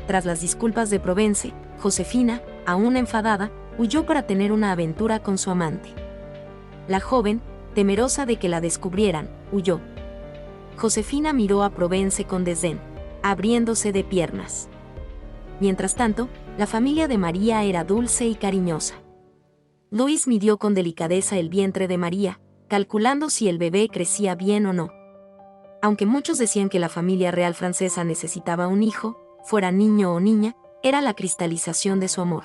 Tras las disculpas de Provence, Josefina, aún enfadada, huyó para tener una aventura con su amante. La joven, temerosa de que la descubrieran, huyó. Josefina miró a Provence con desdén, abriéndose de piernas. Mientras tanto, la familia de María era dulce y cariñosa. Luis midió con delicadeza el vientre de María, calculando si el bebé crecía bien o no. Aunque muchos decían que la familia real francesa necesitaba un hijo, fuera niño o niña, era la cristalización de su amor.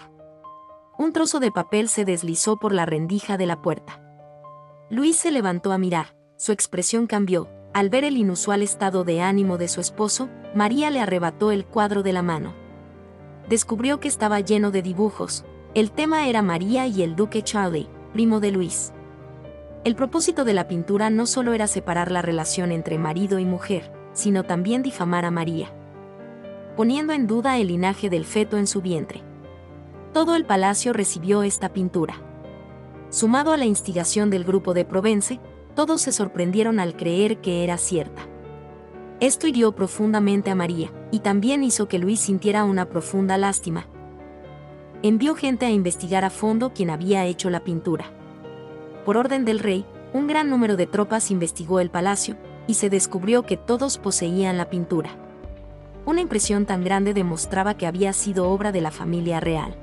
Un trozo de papel se deslizó por la rendija de la puerta. Luis se levantó a mirar, su expresión cambió. Al ver el inusual estado de ánimo de su esposo, María le arrebató el cuadro de la mano. Descubrió que estaba lleno de dibujos. El tema era María y el duque Charlie, primo de Luis. El propósito de la pintura no solo era separar la relación entre marido y mujer, sino también difamar a María, poniendo en duda el linaje del feto en su vientre. Todo el palacio recibió esta pintura. Sumado a la instigación del grupo de Provence, todos se sorprendieron al creer que era cierta. Esto hirió profundamente a María, y también hizo que Luis sintiera una profunda lástima. Envió gente a investigar a fondo quién había hecho la pintura. Por orden del rey, un gran número de tropas investigó el palacio, y se descubrió que todos poseían la pintura. Una impresión tan grande demostraba que había sido obra de la familia real.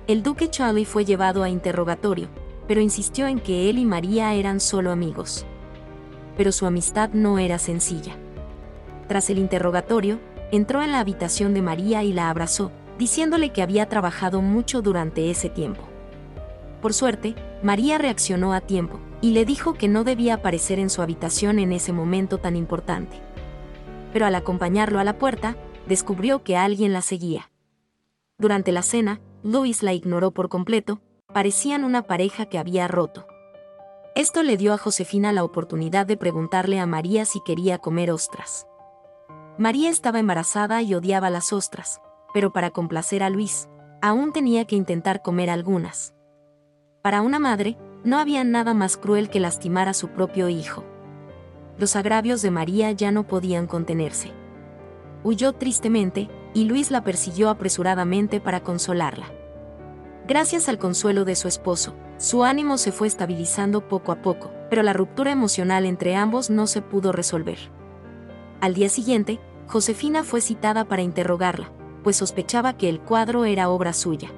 El duque Charlie fue llevado a interrogatorio, pero insistió en que él y María eran solo amigos. Pero su amistad no era sencilla. Tras el interrogatorio, entró en la habitación de María y la abrazó, diciéndole que había trabajado mucho durante ese tiempo. Por suerte, María reaccionó a tiempo, y le dijo que no debía aparecer en su habitación en ese momento tan importante. Pero al acompañarlo a la puerta, descubrió que alguien la seguía. Durante la cena, Luis la ignoró por completo. Parecían una pareja que había roto. Esto le dio a Josefina la oportunidad de preguntarle a María si quería comer ostras. María estaba embarazada y odiaba las ostras, pero para complacer a Luis, aún tenía que intentar comer algunas. Para una madre, no había nada más cruel que lastimar a su propio hijo. Los agravios de María ya no podían contenerse. Huyó tristemente, y Luis la persiguió apresuradamente para consolarla. Gracias al consuelo de su esposo, su ánimo se fue estabilizando poco a poco, pero la ruptura emocional entre ambos no se pudo resolver. Al día siguiente, Josefina fue citada para interrogarla, pues sospechaba que el cuadro era obra suya.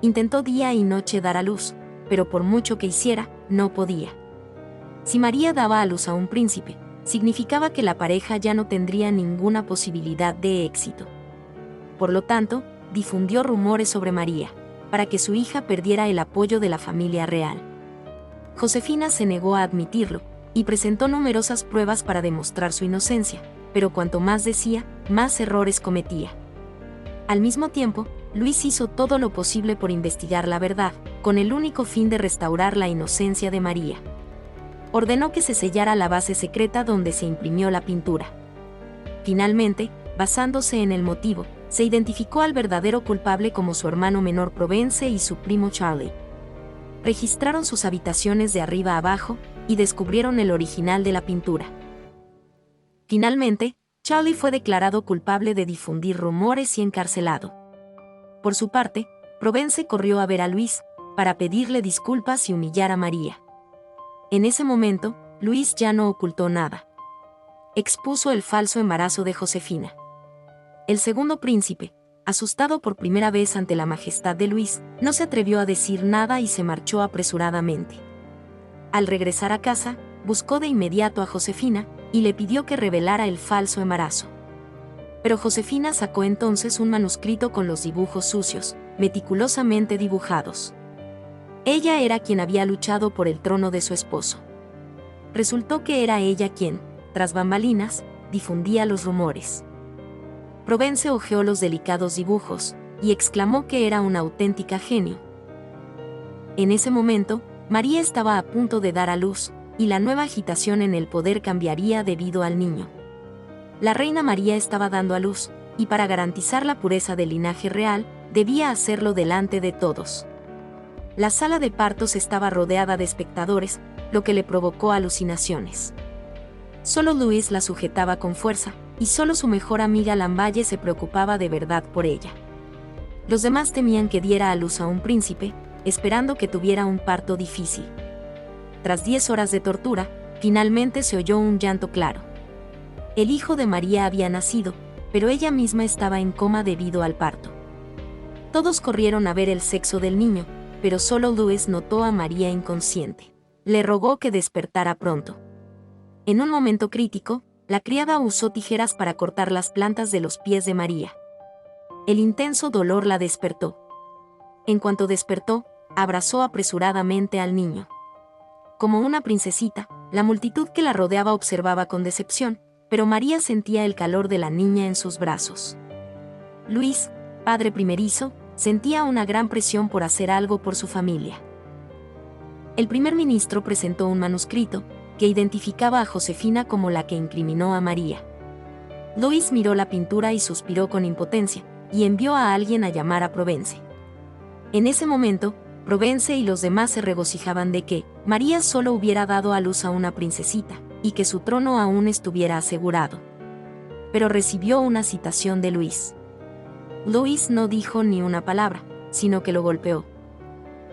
Intentó día y noche dar a luz, pero por mucho que hiciera, no podía. Si María daba a luz a un príncipe, significaba que la pareja ya no tendría ninguna posibilidad de éxito. Por lo tanto, difundió rumores sobre María, para que su hija perdiera el apoyo de la familia real. Josefina se negó a admitirlo, y presentó numerosas pruebas para demostrar su inocencia, pero cuanto más decía, más errores cometía. Al mismo tiempo, Luis hizo todo lo posible por investigar la verdad, con el único fin de restaurar la inocencia de María. Ordenó que se sellara la base secreta donde se imprimió la pintura. Finalmente, basándose en el motivo, se identificó al verdadero culpable como su hermano menor Provence y su primo Charlie. Registraron sus habitaciones de arriba a abajo, y descubrieron el original de la pintura. Finalmente, Charlie fue declarado culpable de difundir rumores y encarcelado. Por su parte, Provence corrió a ver a Luis, para pedirle disculpas y humillar a María. En ese momento, Luis ya no ocultó nada. Expuso el falso embarazo de Josefina. El segundo príncipe, asustado por primera vez ante la majestad de Luis, no se atrevió a decir nada y se marchó apresuradamente. Al regresar a casa, buscó de inmediato a Josefina, y le pidió que revelara el falso embarazo. Pero Josefina sacó entonces un manuscrito con los dibujos sucios, meticulosamente dibujados. Ella era quien había luchado por el trono de su esposo. Resultó que era ella quien, tras bambalinas, difundía los rumores. Provence hojeó los delicados dibujos, y exclamó que era una auténtica genio. En ese momento, María estaba a punto de dar a luz, y la nueva agitación en el poder cambiaría debido al niño. La reina María estaba dando a luz, y para garantizar la pureza del linaje real, debía hacerlo delante de todos. La sala de partos estaba rodeada de espectadores, lo que le provocó alucinaciones. Solo Luis la sujetaba con fuerza, y solo su mejor amiga Lamballe se preocupaba de verdad por ella. Los demás temían que diera a luz a un príncipe, esperando que tuviera un parto difícil. Tras 10 horas de tortura, finalmente se oyó un llanto claro. El hijo de María había nacido, pero ella misma estaba en coma debido al parto. Todos corrieron a ver el sexo del niño, pero solo Luis notó a María inconsciente. Le rogó que despertara pronto. En un momento crítico, la criada usó tijeras para cortar las plantas de los pies de María. El intenso dolor la despertó. En cuanto despertó, abrazó apresuradamente al niño. Como una princesita, la multitud que la rodeaba observaba con decepción, pero María sentía el calor de la niña en sus brazos. Luis, padre primerizo, sentía una gran presión por hacer algo por su familia. El primer ministro presentó un manuscrito que identificaba a Josefina como la que incriminó a María. Luis miró la pintura y suspiró con impotencia, y envió a alguien a llamar a Provence. En ese momento, Provence y los demás se regocijaban de que María solo hubiera dado a luz a una princesita, y que su trono aún estuviera asegurado. Pero recibió una citación de Luis. Luis no dijo ni una palabra, sino que lo golpeó.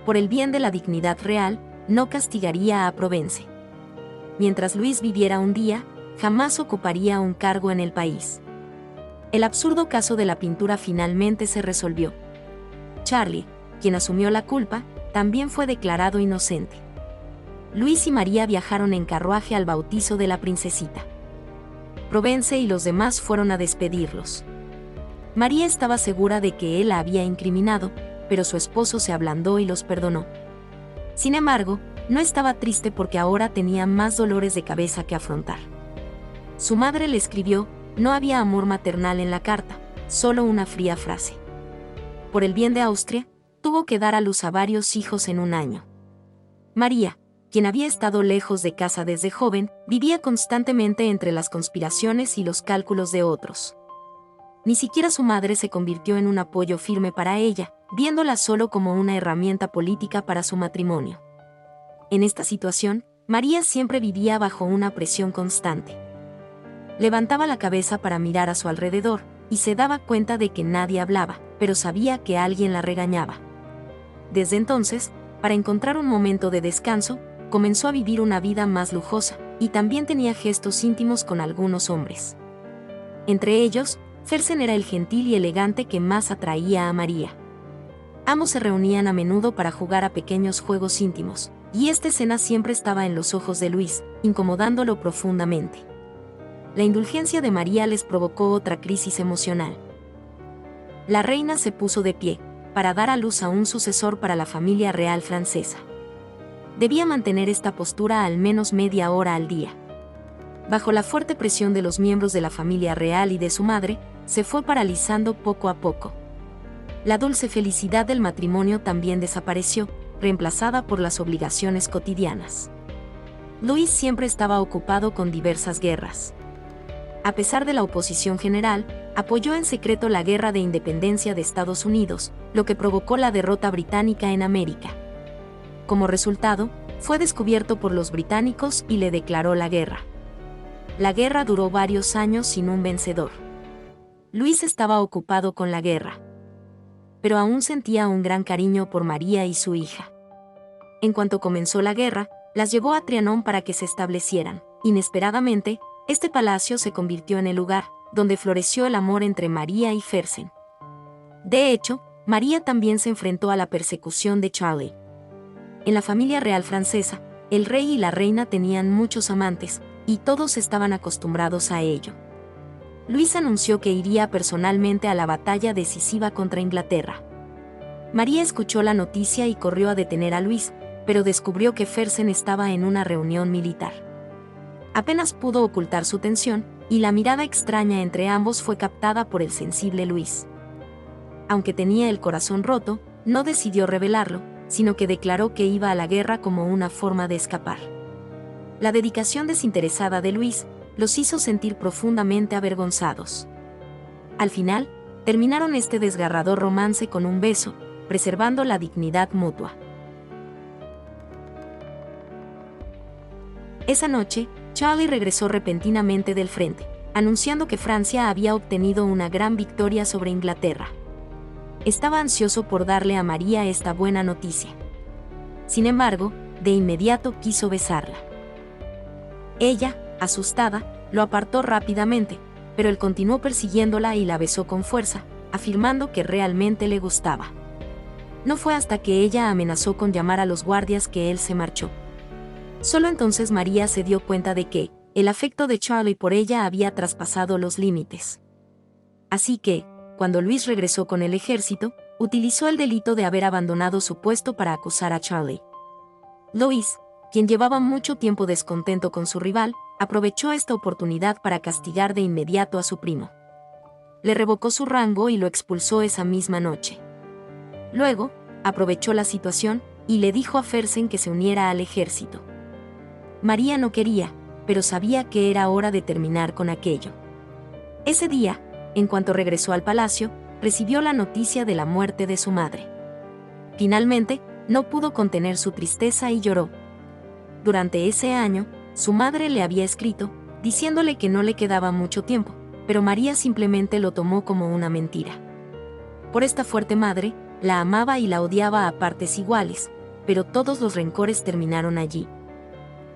Por el bien de la dignidad real, no castigaría a Provence. Mientras Luis viviera un día, jamás ocuparía un cargo en el país. El absurdo caso de la pintura finalmente se resolvió. Charlie, quien asumió la culpa, también fue declarado inocente. Luis y María viajaron en carruaje al bautizo de la princesita. Provence y los demás fueron a despedirlos. María estaba segura de que él la había incriminado, pero su esposo se ablandó y los perdonó. Sin embargo, no estaba triste porque ahora tenía más dolores de cabeza que afrontar. Su madre le escribió: no había amor maternal en la carta, solo una fría frase. Por el bien de Austria, tuvo que dar a luz a varios hijos en un año. María, quien había estado lejos de casa desde joven, vivía constantemente entre las conspiraciones y los cálculos de otros. Ni siquiera su madre se convirtió en un apoyo firme para ella, viéndola solo como una herramienta política para su matrimonio. En esta situación, María siempre vivía bajo una presión constante. Levantaba la cabeza para mirar a su alrededor, y se daba cuenta de que nadie hablaba, pero sabía que alguien la regañaba. Desde entonces, para encontrar un momento de descanso, comenzó a vivir una vida más lujosa, y también tenía gestos íntimos con algunos hombres. Entre ellos, Fersen era el gentil y elegante que más atraía a María. Ambos se reunían a menudo para jugar a pequeños juegos íntimos, y esta escena siempre estaba en los ojos de Luis, incomodándolo profundamente. La indulgencia de María les provocó otra crisis emocional. La reina se puso de pie, para dar a luz a un sucesor para la familia real francesa. Debía mantener esta postura al menos media hora al día. Bajo la fuerte presión de los miembros de la familia real y de su madre, se fue paralizando poco a poco. La dulce felicidad del matrimonio también desapareció, reemplazada por las obligaciones cotidianas. Luis siempre estaba ocupado con diversas guerras. A pesar de la oposición general, apoyó en secreto la Guerra de Independencia de Estados Unidos, lo que provocó la derrota británica en América. Como resultado, fue descubierto por los británicos y le declaró la guerra. La guerra duró varios años sin un vencedor. Luis estaba ocupado con la guerra, pero aún sentía un gran cariño por María y su hija. En cuanto comenzó la guerra, las llevó a Trianon para que se establecieran. Inesperadamente, este palacio se convirtió en el lugar donde floreció el amor entre María y Fersen. De hecho, María también se enfrentó a la persecución de Charlie. En la familia real francesa, el rey y la reina tenían muchos amantes, y todos estaban acostumbrados a ello. Luis anunció que iría personalmente a la batalla decisiva contra Inglaterra. María escuchó la noticia y corrió a detener a Luis, pero descubrió que Fersen estaba en una reunión militar. Apenas pudo ocultar su tensión, y la mirada extraña entre ambos fue captada por el sensible Luis. Aunque tenía el corazón roto, no decidió revelarlo, sino que declaró que iba a la guerra como una forma de escapar. La dedicación desinteresada de Luis los hizo sentir profundamente avergonzados. Al final, terminaron este desgarrador romance con un beso, preservando la dignidad mutua. Esa noche, Charlie regresó repentinamente del frente, anunciando que Francia había obtenido una gran victoria sobre Inglaterra. Estaba ansioso por darle a María esta buena noticia. Sin embargo, de inmediato quiso besarla. Ella, asustada, lo apartó rápidamente, pero él continuó persiguiéndola y la besó con fuerza, afirmando que realmente le gustaba. No fue hasta que ella amenazó con llamar a los guardias que él se marchó. Solo entonces María se dio cuenta de que, el afecto de Charlie por ella había traspasado los límites. Así que, cuando Luis regresó con el ejército, utilizó el delito de haber abandonado su puesto para acusar a Charlie. Luis, quien llevaba mucho tiempo descontento con su rival, aprovechó esta oportunidad para castigar de inmediato a su primo. Le revocó su rango y lo expulsó esa misma noche. Luego, aprovechó la situación y le dijo a Fersen que se uniera al ejército. María no quería, pero sabía que era hora de terminar con aquello. Ese día, en cuanto regresó al palacio, recibió la noticia de la muerte de su madre. Finalmente, no pudo contener su tristeza y lloró. Durante ese año, su madre le había escrito, diciéndole que no le quedaba mucho tiempo, pero María simplemente lo tomó como una mentira. Por esta fuerte madre, la amaba y la odiaba a partes iguales, pero todos los rencores terminaron allí.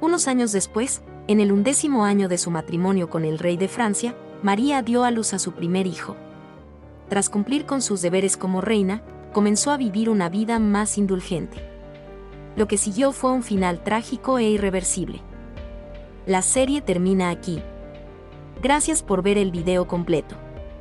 Unos años después, en el 11º año de su matrimonio con el rey de Francia, María dio a luz a su primer hijo. Tras cumplir con sus deberes como reina, comenzó a vivir una vida más indulgente. Lo que siguió fue un final trágico e irreversible. La serie termina aquí. Gracias por ver el video completo.